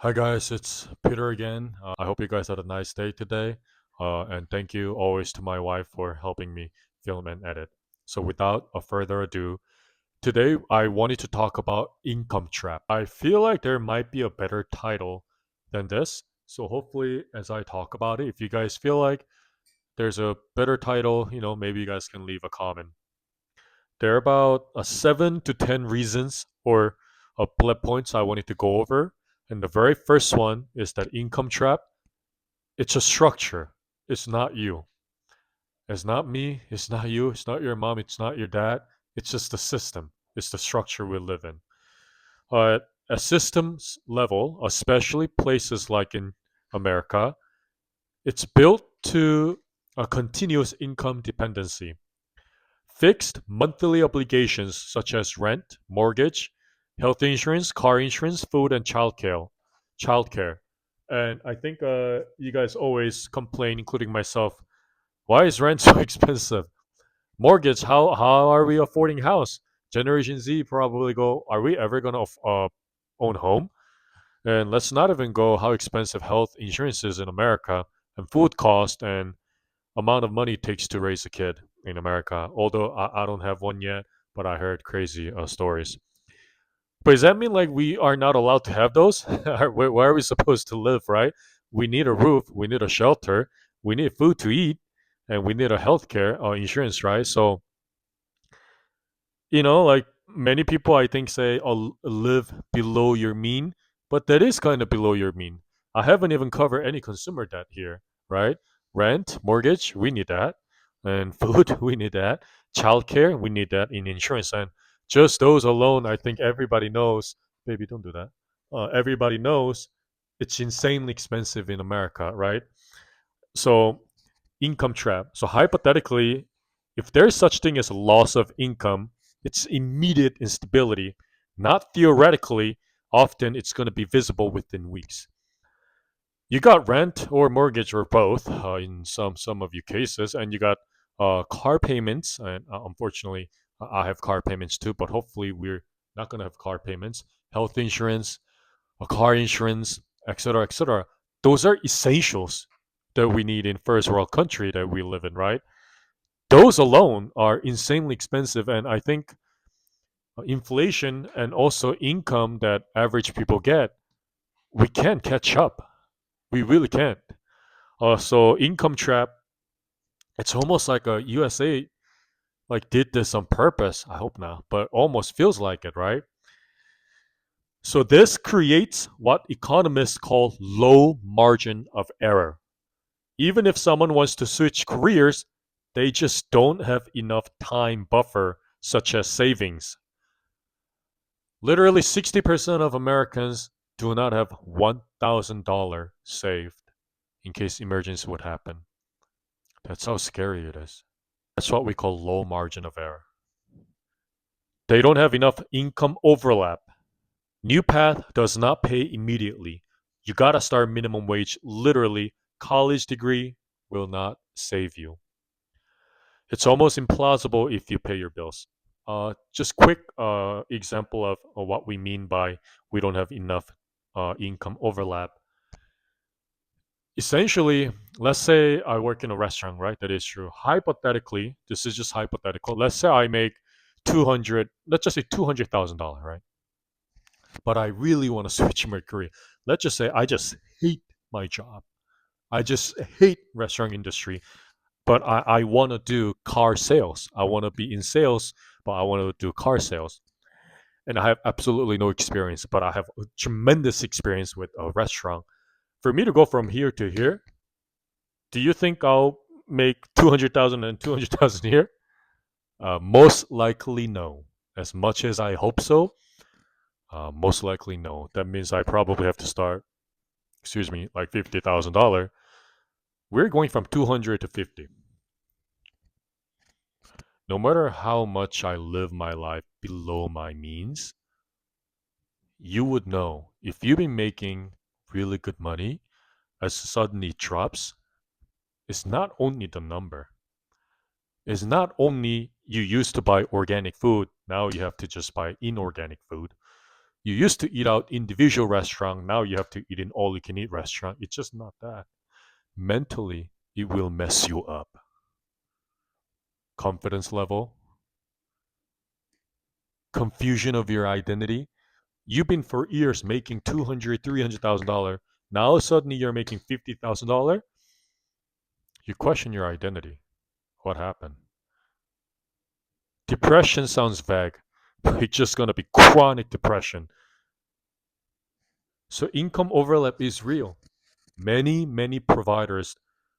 Hi guys, it's Peter again. I hope you guys had a nice day today. And thank you always to my wife for helping me film and edit. So without a further ado, today I wanted to talk about income trap. I feel like there might be a better title than this. So hopefully as I talk about it, if you guys feel like there's a better title, maybe you guys can leave a comment. There are about 7 to 10 reasons or bullet points I wanted to go over. And the very first one is that income trap. It's a structure. It's not you. It's not me. It's not you. It's not your mom. It's not your dad. It's just the system. It's the structure we live in. At a systems level, especially places like in America, it's built to a continuous income dependency. Fixed monthly obligations such as rent, mortgage, health insurance, car insurance, food, and childcare. Childcare. And I think you guys always complain, including myself, why is rent so expensive? Mortgage, how are we affording house? Generation Z probably go, are we ever gonna own home? And let's not even go how expensive health insurance is in America and food cost and amount of money it takes to raise a kid in America. Although I don't have one yet, but I heard crazy stories. But does that mean like we are not allowed to have those? Where are we supposed to live, right? We need a roof, we need a shelter, we need food to eat, and we need a healthcare insurance, right? So, like many people I think say, oh, live below your mean, but that is kind of below your mean. I haven't even covered any consumer debt here, right? Rent, mortgage, we need that. And food, we need that. Childcare, we need that in insurance. And just those alone, I think everybody knows, baby, don't do that. Everybody knows it's insanely expensive in America, right? So, income trap. So, hypothetically, if there's such thing as a loss of income, it's immediate instability. Not theoretically, often it's going to be visible within weeks. You got rent or mortgage or both in some of your cases, and you got car payments. And unfortunately, I have car payments too. But hopefully, we're not going to have car payments. Health insurance, a car insurance, etc., etc. Those are essentials that we need in first world country that we live in, right? Those alone are insanely expensive, and I think inflation and also income that average people get, we can't catch up. We really can't. So income trap. It's almost like a USA like did this on purpose. I hope not, but almost feels like it, right? So this creates what economists call low margin of error. Even if someone wants to switch careers, they just don't have enough time buffer, such as savings. Literally 60% of Americans do not have $1,000 saved in case emergency would happen. That's how scary it is. That's what we call low margin of error. They don't have enough income overlap. New path does not pay immediately. You gotta start minimum wage. Literally, college degree will not save you. It's almost implausible if you pay your bills. Just quick example of what we mean by we don't have enough income overlap. Essentially, let's say I work in a restaurant, right? That is true. Hypothetically, this is just hypothetical. Let's say I make 200, let's just say $200,000, right? But I really want to switch my career. Let's just say I just hate my job. I just hate restaurant industry, but I want to do car sales. I want to be in sales, but I want to do car sales. And I have absolutely no experience, but I have a tremendous experience with a restaurant. For me to go from here to here, do you think I'll make 200,000 and 200,000 here? Most likely no. As much as I hope so, most likely no. That means I probably have to start, excuse me, like $50,000. We're going from 200 to 50. No matter how much I live my life below my means, you would know if you've been making really good money as suddenly it drops, it's not only the number. It's not only you used to buy organic food, now you have to just buy inorganic food. You used to eat out individual restaurant. Now you have to eat in all you can eat restaurant. It's just not that. Mentally, it will mess you up. Confidence level, confusion of your identity. You've been for years making 200, $300,000. Now suddenly you're making $50,000. You question your identity. What happened? Depression sounds vague, but it's just gonna be chronic depression. So income overlap is real. Many providers,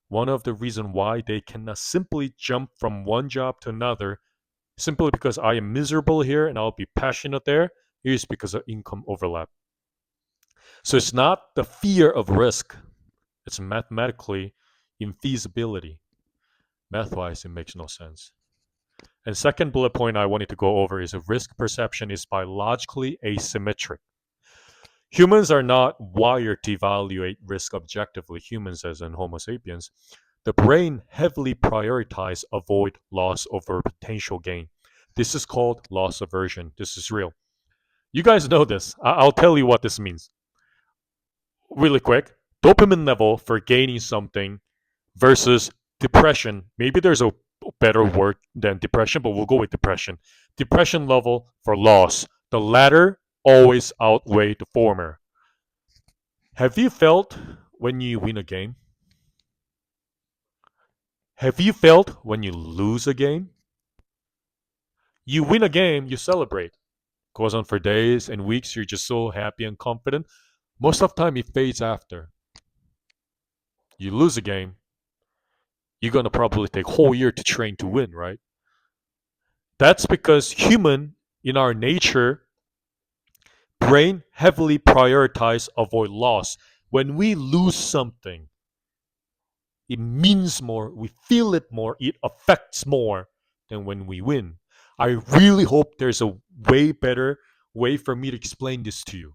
one of the reason why they cannot simply jump from one job to another simply because I am miserable here and I'll be passionate there is because of income overlap. So it's not the fear of risk, it's mathematically infeasibility. Math-wise, it makes no sense. And second bullet point I wanted to go over is a risk perception is biologically asymmetric. Humans are not wired to evaluate risk objectively, humans as in Homo sapiens. The brain heavily prioritizes avoid loss over potential gain. This is called loss aversion. This is real. You guys know this. I'll tell you what this means. Really quick. Dopamine level for gaining something versus depression. Maybe there's a better word than depression, but we'll go with depression. Depression level for loss. The latter always outweigh the former. Have you felt when you win a game? Have you felt when you lose a game? You win a game, you celebrate. Goes on for days and weeks, you're just so happy and confident. Most of the time, it fades after. You lose a game, you're gonna probably take a whole year to train to win, right? That's because human, in our nature, brain heavily prioritize avoid loss. When we lose something, it means more, we feel it more, it affects more than when we win. I really hope there's a way better way for me to explain this to you.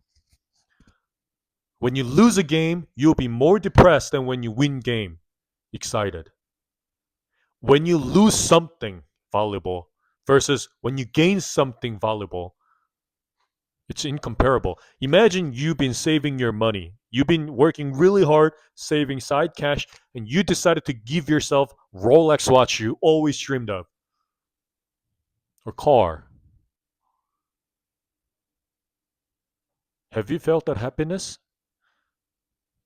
When you lose a game, you'll be more depressed than when you win game, excited. When you lose something valuable versus when you gain something valuable, it's incomparable. Imagine you've been saving your money. You've been working really hard, saving side cash, and you decided to give yourself Rolex watch you always dreamed of. Or car. Have you felt that happiness?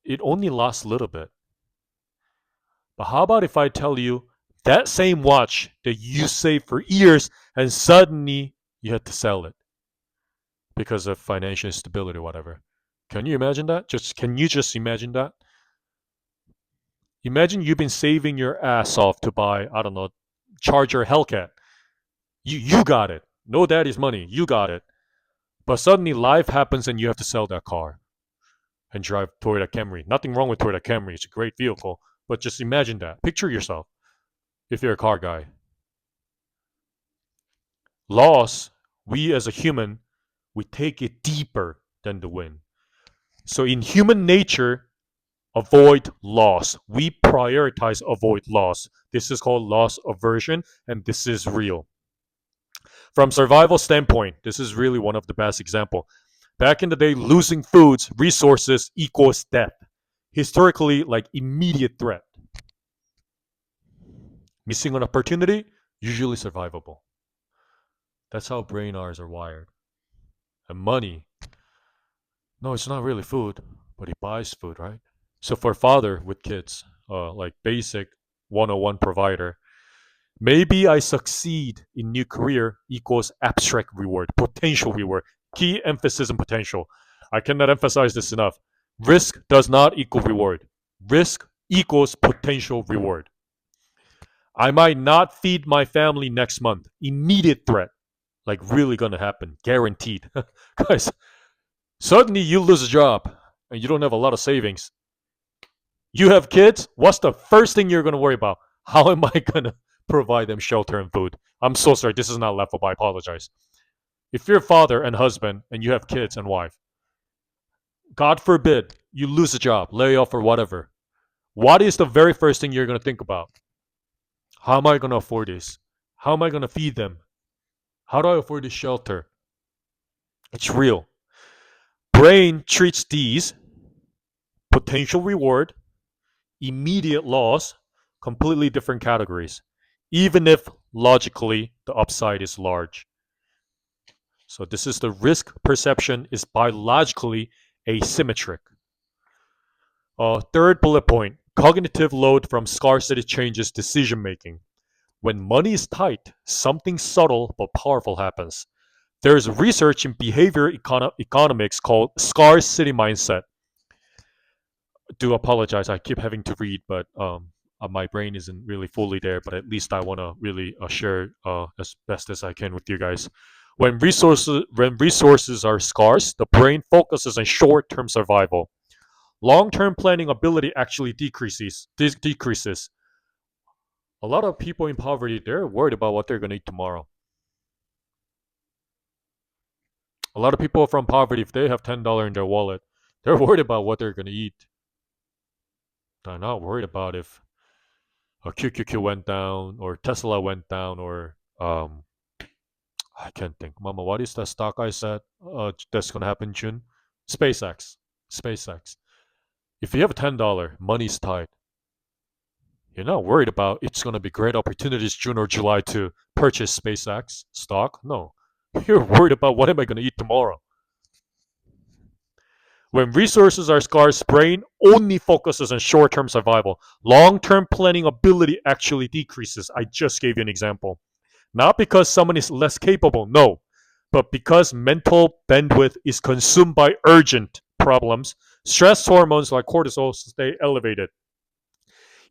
It only lasts a little bit. But how about if I tell you that same watch that you saved for years and suddenly you had to sell it because of financial instability or whatever? Can you imagine that? Can you just imagine that? Imagine you've been saving your ass off to buy, I don't know, Charger Hellcat. You got it. No daddy's money. You got it. But suddenly life happens and you have to sell that car and drive Toyota Camry. Nothing wrong with Toyota Camry. It's a great vehicle. But just imagine that. Picture yourself if you're a car guy. Loss, we as a human, we take it deeper than the win. So in human nature, avoid loss. We prioritize avoid loss. This is called loss aversion, and this is real. From survival standpoint, this is really one of the best example. Back in the day, losing foods, resources equals death. Historically, like immediate threat. Missing an opportunity, usually survivable. That's how brain R's are wired. And money, no, it's not really food, but he buys food, right? So for father with kids, like basic 101 provider, maybe I succeed in new career equals abstract reward, potential reward. Key emphasis on potential. I cannot emphasize this enough. Risk does not equal reward. Risk equals potential reward. I might not feed my family next month. Immediate threat. Like really gonna happen. Guaranteed. Guys, suddenly you lose a job and you don't have a lot of savings. You have kids. What's the first thing you're gonna worry about? How am I gonna provide them shelter and food? I'm so sorry. This is not laughable. I apologize. If you're a father and husband and you have kids and wife, God forbid you lose a job, lay off or whatever, what is the very first thing you're going to think about? How am I going to afford this? How am I going to feed them? How do I afford this shelter? It's real. Brain treats these potential reward, immediate loss, completely different categories, even if logically the upside is large. So this is the risk perception is biologically asymmetric. Third bullet point, cognitive load from scarcity changes decision making. When money is tight, something subtle but powerful happens. There's research in behavior economics called scarcity mindset. Do apologize, I keep having to read, but my brain isn't really fully there. But at least I want to really share as best as I can with you guys. When resources are scarce, the brain focuses on short-term survival. Long-term planning ability actually decreases. A lot of people in poverty, they're worried about what they're going to eat tomorrow. A lot of people from poverty, if they have $10 in their wallet, they're worried about what they're going to eat. They're not worried about if a QQQ went down or Tesla went down or I can't think. Mama, what is that stock I said that's going to happen in June? SpaceX. SpaceX. If you have $10, money's tight. You're not worried about it's going to be great opportunities June or July to purchase SpaceX stock. No. You're worried about what am I going to eat tomorrow. When resources are scarce, brain only focuses on short-term survival. Long-term planning ability actually decreases. I just gave you an example. Not because someone is less capable, no, but because mental bandwidth is consumed by urgent problems. Stress hormones like cortisol stay elevated.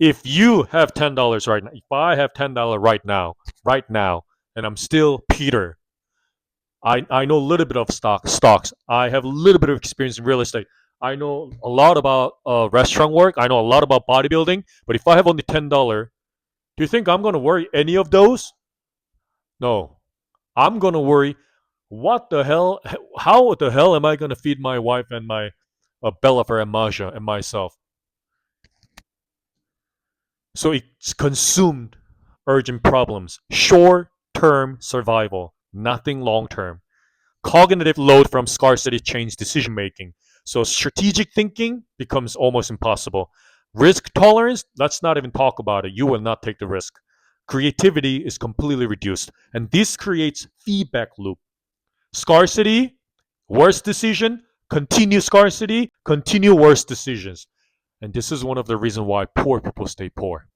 If you have $10 right now, if I have $10 right now, and I'm still Peter, I know a little bit of stocks. I have a little bit of experience in real estate. I know a lot about restaurant work. I know a lot about bodybuilding. But if I have only $10, do you think I'm going to worry any of those? No. I'm going to worry what the hell, how the hell am I going to feed my wife and my Bella for and Maja and myself? So it's consumed urgent problems, short term survival, nothing long term. Cognitive load from scarcity changes decision making. So strategic thinking becomes almost impossible. Risk tolerance, let's not even talk about it. You will not take the risk. Creativity is completely reduced. And this creates feedback loop. Scarcity, worst decision, continue scarcity, continue worst decisions. And this is one of the reasons why poor people stay poor.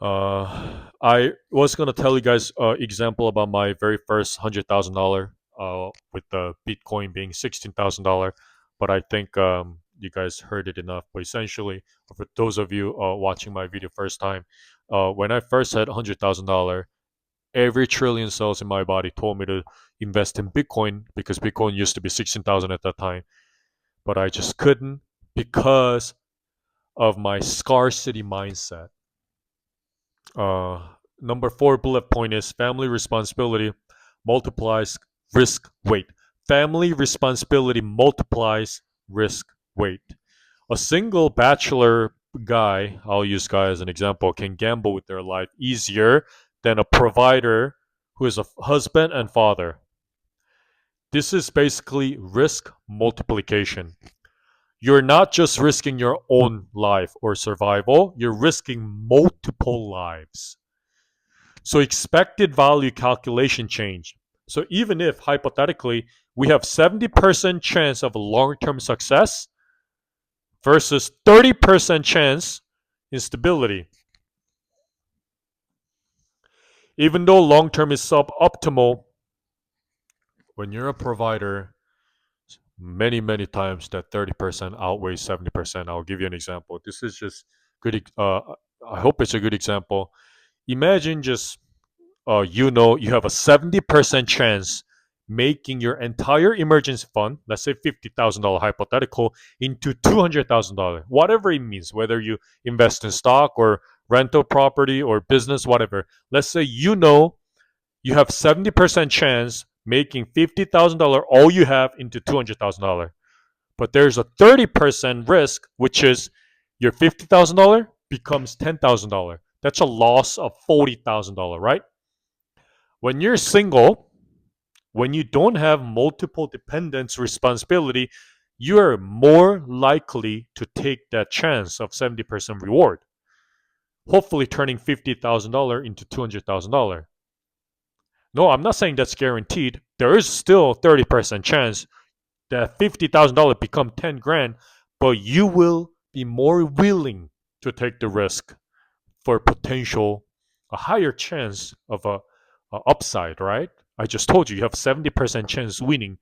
I was gonna tell you guys an example about my very first $100,000 with the Bitcoin being $16,000, but I think you guys heard it enough. But essentially, for those of you watching my video first time, when I first had $100,000, every trillion cells in my body told me to invest in Bitcoin because Bitcoin used to be 16,000 at that time, but I just couldn't because of my scarcity mindset. Uh, Number four bullet point is family responsibility multiplies risk weight. Family responsibility multiplies risk weight. A single bachelor guy, I'll use guy as an example, can gamble with their life easier than a provider who is a husband and father. This is basically risk multiplication. You're not just risking your own life or survival, you're risking multiple lives. So expected value calculation change. So even if hypothetically we have 70% chance of long-term success versus 30% chance instability. Even though long-term is suboptimal, when you're a provider, many times that 30% outweighs 70%. I'll give you an example. This is just good. I hope it's a good example. Imagine just you have a 70% chance making your entire emergency fund, let's say $50,000 hypothetical, into $200,000, whatever it means, whether you invest in stock or rental property or business, whatever. Let's say you have 70% chance making $50,000 all you have into $200,000. But there's a 30% risk, which is your $50,000 becomes $10,000. That's a loss of $40,000, right? When you're single, When you don't have multiple dependents responsibility, you are more likely to take that chance of 70% reward, hopefully turning $50,000 into $200,000. No, I'm not saying that's guaranteed. There is still 30% chance that $50,000 become 10 grand, but you will be more willing to take the risk for potential a higher chance of a upside, right? I just told you you have 70% chance winning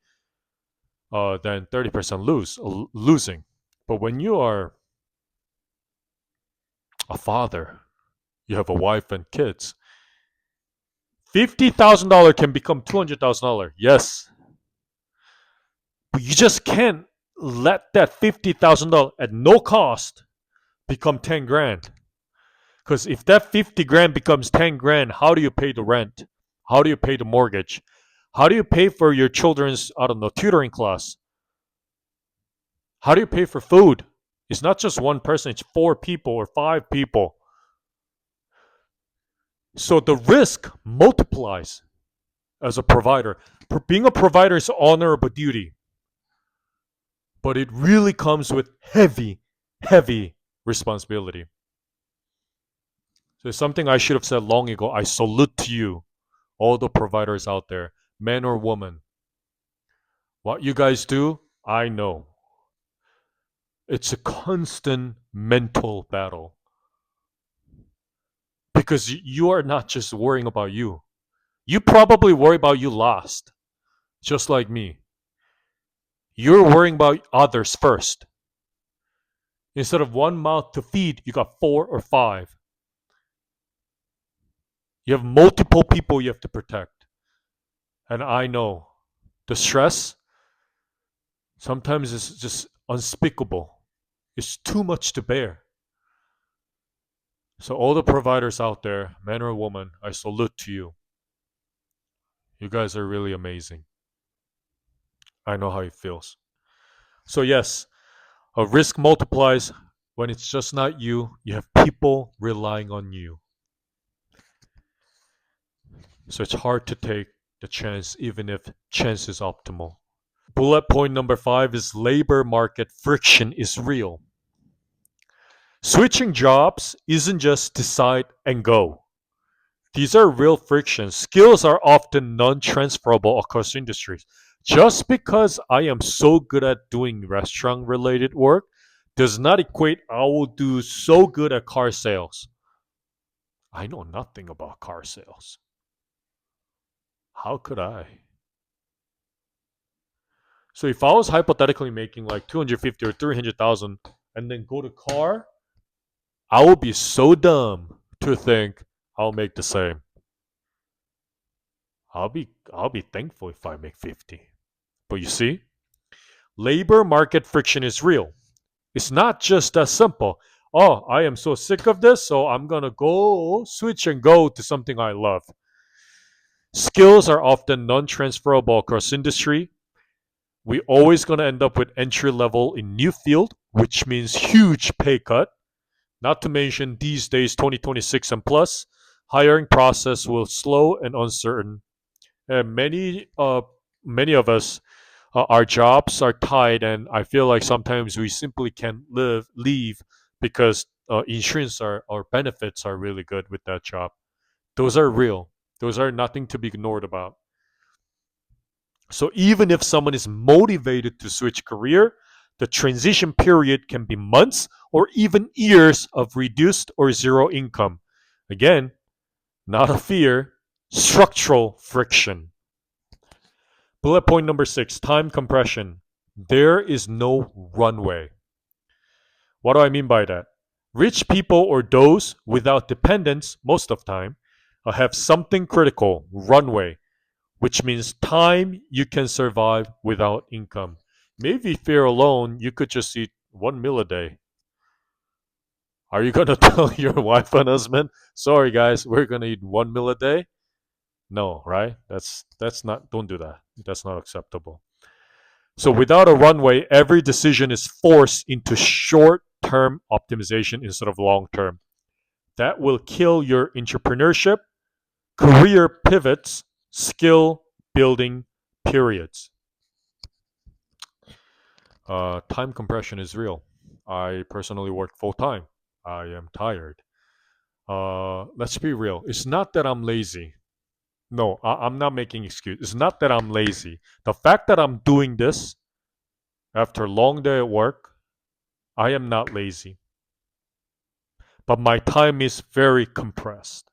than 30% losing. But when you are a father, you have a wife and kids, $50,000 can become $200,000. Yes, but you just can't let that $50,000 at no cost become 10 grand. Because if that 50 grand becomes 10 grand, how do you pay the rent? How do you pay the mortgage? How do you pay for your children's, I don't know, tutoring class? How do you pay for food? It's not just one person, it's four people or five people. So the risk multiplies as a provider. Being a provider is an honorable duty, but it really comes with heavy, heavy responsibility. So it's something I should have said long ago. I salute to you, all the providers out there, men or women. What you guys do, I know. It's a constant mental battle because you are not just worrying about you. You probably worry about you lost, just like me. You're worrying about others first. Instead of one mouth to feed, you got four or five. You have multiple people you have to protect. And I know the stress sometimes is just unspeakable. It's too much to bear. So, all the providers out there, man or woman, I salute to you. You guys are really amazing. I know how it feels. So, yes, a risk multiplies when it's just not you, you have people relying on you. So, it's hard to take the chance, even if chance is optimal. Bullet point number 5 is labor market friction is real. Switching jobs isn't just decide and go. These are real frictions. Skills are often non transferable across industries. Just because I am so good at doing restaurant related work does not equate I will do so good at car sales. I know nothing about car sales. How could I? So if I was hypothetically making like 250 or 300,000 and then go to car, I would be so dumb to think I'll make the same. I'll be thankful if I make 50. But you see, labor market friction is real. It's not just that simple. Oh, I am so sick of this, so I'm going to go switch and go to something I love. Skills are often non-transferable across industry. We always going to end up with entry level in new field, which means huge pay cut. Not to mention these days 2026 and plus, hiring process will slow and uncertain. And many of us our jobs are tied, and I feel like sometimes we simply can't leave because insurance or benefits are really good with that job. Those are real. Those are nothing to be ignored about. So even if someone is motivated to switch career, the transition period can be months or even years of reduced or zero income. Again, not a fear, structural friction. Bullet point number 6, time compression. There is no runway. What do I mean by that? Rich people or those without dependents, most of the time, have something critical, runway, which means time you can survive without income. Maybe if you're alone, you could just eat 1 meal a day. Are you going to tell your wife and husband, sorry guys, we're going to eat 1 meal a day? No, right? That's not, don't do that. That's not acceptable. So without a runway, every decision is forced into short-term optimization instead of long-term. That will kill your entrepreneurship, career pivots, skill building, periods. Time compression is real. I personally work full time. I am tired. Let's be real. It's not that I'm lazy. No, I'm not making excuse. It's not that I'm lazy. The fact that I'm doing this after a long day at work, I am not lazy. But my time is very compressed.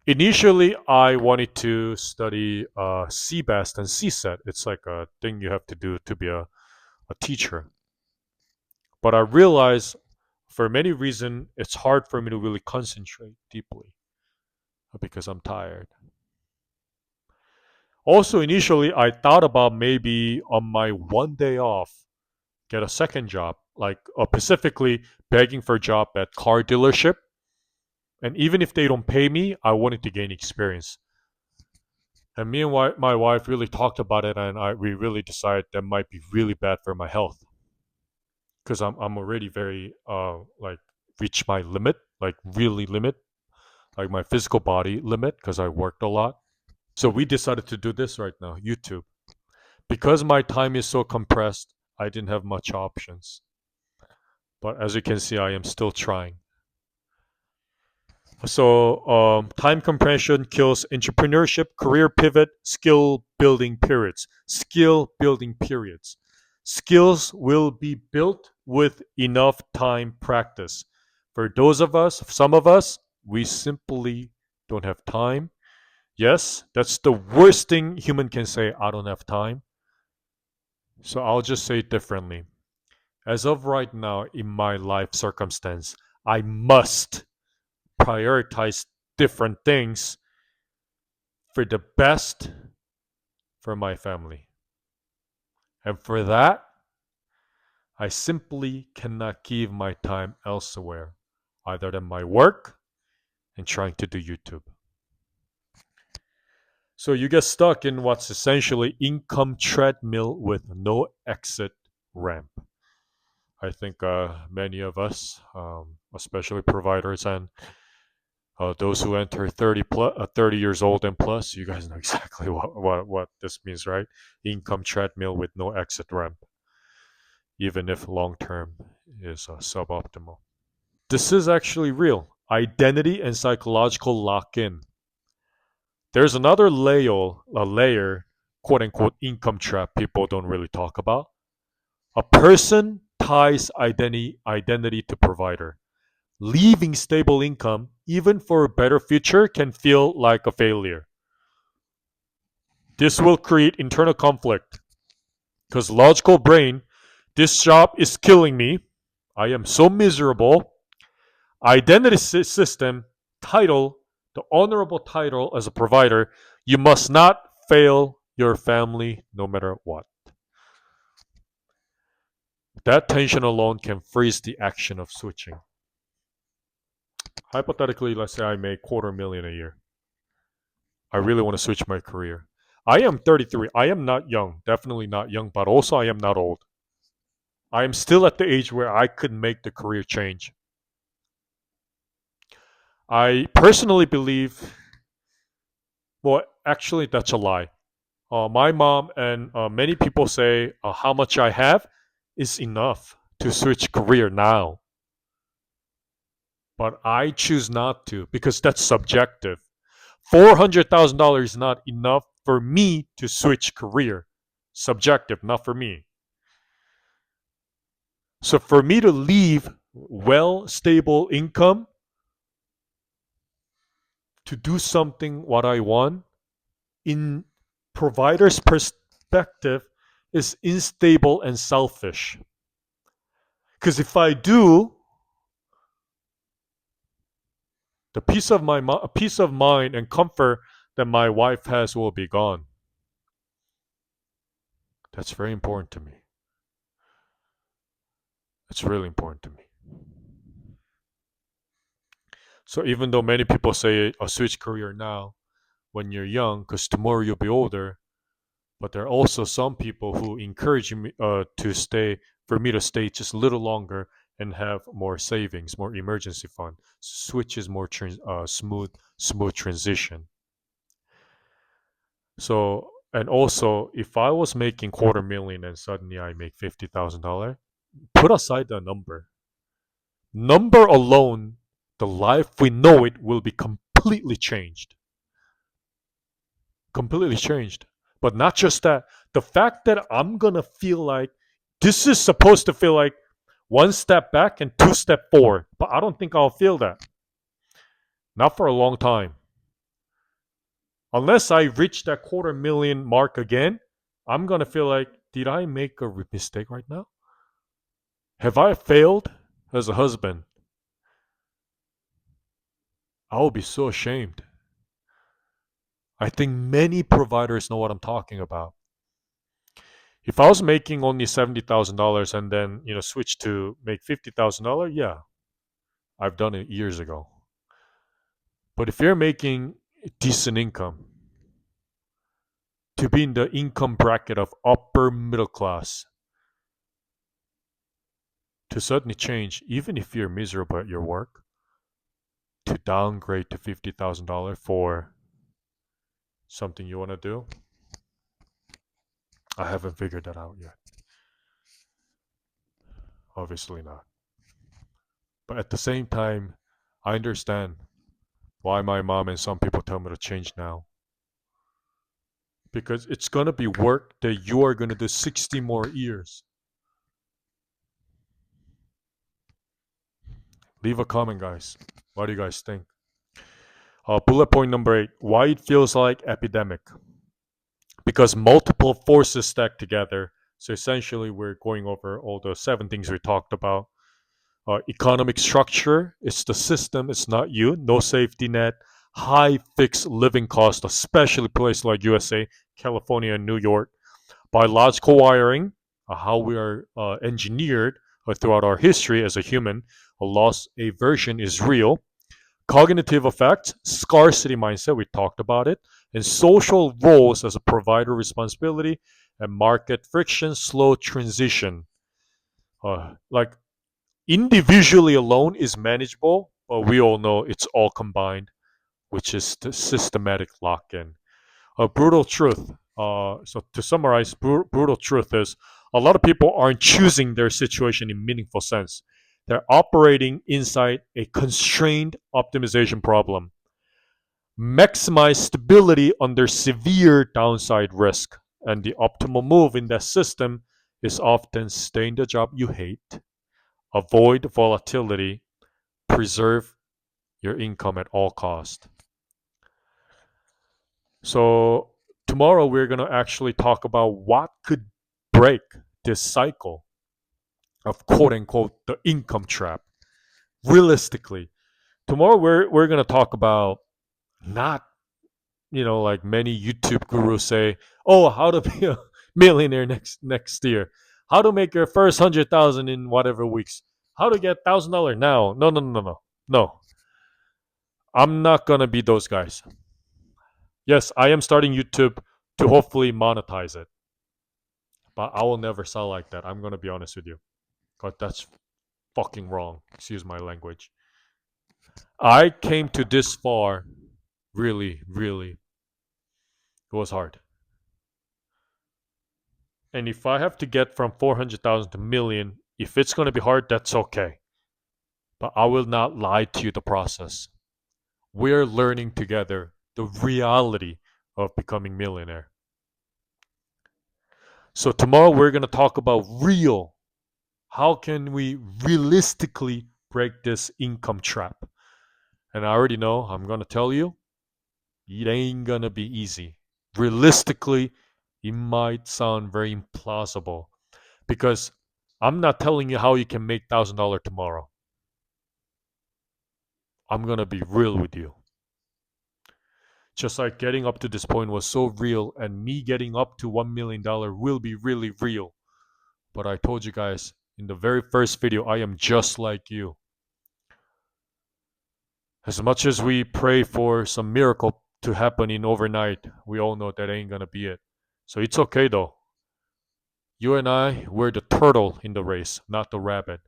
Initially, I wanted to study CBEST and CSET. It's like a thing you have to do to be a teacher. But I realized for many reasons, it's hard for me to really concentrate deeply because I'm tired. Also, initially, I thought about maybe on my one day off, get a second job, like specifically begging for a job at car dealership. And even if they don't pay me, I wanted to gain experience. And me and my wife really talked about it, and we really decided that might be really bad for my health because I'm already very like reach my limit, like really limit, like my physical body limit because I worked a lot. So we decided to do this right now, YouTube. Because my time is so compressed, I didn't have much options. But as you can see, I am still trying. So, time compression kills entrepreneurship, career pivot, skill building periods. Skill building periods. Skills will be built with enough time practice. For those of us, some of us, we simply don't have time. Yes, that's the worst thing human can say. I don't have time. So I'll just say it differently. As of right now, in my life circumstance, I must prioritize different things for the best for my family. And for that, I simply cannot give my time elsewhere other than my work and trying to do YouTube. So you get stuck in what's essentially income treadmill with no exit ramp. I think many of us, especially providers and those who enter 30 years old and plus, you guys know exactly what this means, right? Income treadmill with no exit ramp, even if long term is suboptimal. This is actually real. Identity and psychological lock in. There's another layer, quote unquote, income trap people don't really talk about. A person ties identity to provider. Leaving stable income, even for a better future, can feel like a failure. This will create internal conflict because logical brain, this job is killing me. I am so miserable. Identity system, title, the honorable title as a provider, you must not fail your family no matter what. That tension alone can freeze the action of switching. Hypothetically, let's say I make quarter million a year. I really want to switch my career. I am 33. I am not young, definitely not young, but also I am not old. I am still at the age where I could make the career change. I personally believe, well, actually, that's a lie. My mom and many people say how much I have is enough to switch career now. But I choose not to because that's subjective. $400,000 is not enough for me to switch career. Subjective, not for me. So for me to leave well stable income to do something what I want in provider's perspective is unstable and selfish. Because if I do, the peace of mind and comfort that my wife has will be gone. That's very important to me. It's really important to me. So even though many people say switch career now when you're young, because tomorrow you'll be older, but there are also some people who encourage me to stay, for me to stay just a little longer and have more savings, more emergency fund. Switch is more smooth transition. So And also, if I was making quarter million and suddenly I make $50,000, put aside the number. Number alone, the life we know it will be completely changed. Completely changed. But not just that, the fact that I'm gonna feel like this is supposed to feel like one step back and two step forward, but I don't think I'll feel that. Not for a long time. Unless I reach that quarter million mark again, I'm gonna feel like, did I make a mistake right now? Have I failed as a husband? I will be so ashamed. I think many providers know what I'm talking about. If I was making only $70,000 and then switch to make $50,000, yeah, I've done it years ago. But if you're making decent income, to be in the income bracket of upper middle class, to suddenly change, even if you're miserable at your work, to downgrade to $50,000 for something you want to do, I haven't figured that out yet. Obviously not. But at the same time, I understand why my mom and some people tell me to change now. Because it's going to be work that you are going to do 60 more years. Leave a comment, guys. What do you guys think? Bullet point number 8, why it feels like epidemic. Because multiple forces stack together. So essentially, we're going over all the 7 things we talked about. Economic structure, it's the system, it's not you. No safety net, high fixed living cost, especially places like USA, California, and New York. Biological wiring, how we are engineered throughout our history as a human. A loss aversion is real. Cognitive effects, scarcity mindset, we talked about it. And social roles as a provider responsibility and market friction, slow transition. Like individually alone is manageable, but we all know it's all combined, which is the systematic lock-in. A brutal truth. So to summarize, brutal truth is a lot of people aren't choosing their situation in meaningful sense. They're operating inside a constrained optimization problem. Maximize stability under severe downside risk. And the optimal move in that system is often stay in the job you hate, avoid volatility, preserve your income at all cost. So tomorrow we're going to actually talk about what could break this cycle of quote unquote the income trap. Realistically, tomorrow we're going to talk about not like many YouTube gurus say, oh, how to be a millionaire next year, how to make your first 100,000 in whatever weeks, how to get $1,000 now. No, no, no, no, no. I'm not gonna be those guys. Yes, I am starting YouTube to hopefully monetize it, but I will never sell like that. I'm gonna be honest with you, but that's fucking wrong. Excuse my language. I came to this far, really, really. It was hard. And if I have to get from 400,000 to million, if it's going to be hard, that's okay. But I will not lie to you the process. We're learning together the reality of becoming millionaire. So tomorrow we're going to talk about real. How can we realistically break this income trap? And I already know, I'm going to tell you, it ain't going to be easy. Realistically, it might sound very implausible because I'm not telling you how you can make $1,000 tomorrow. I'm going to be real with you. Just like getting up to this point was so real, and me getting up to $1 million will be really real. But I told you guys in the very first video, I am just like you. As much as we pray for some miracle to happen in overnight, we all know that ain't going to be it. So it's okay though. You and I, we're the turtle in the race, not the rabbit.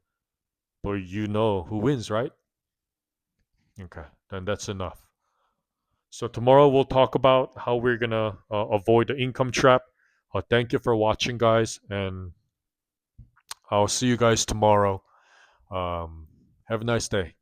But you know who wins, right? Okay, then that's enough. So tomorrow we'll talk about how we're gonna avoid the income trap. Thank you for watching, guys, and I'll see you guys tomorrow. Have a nice day.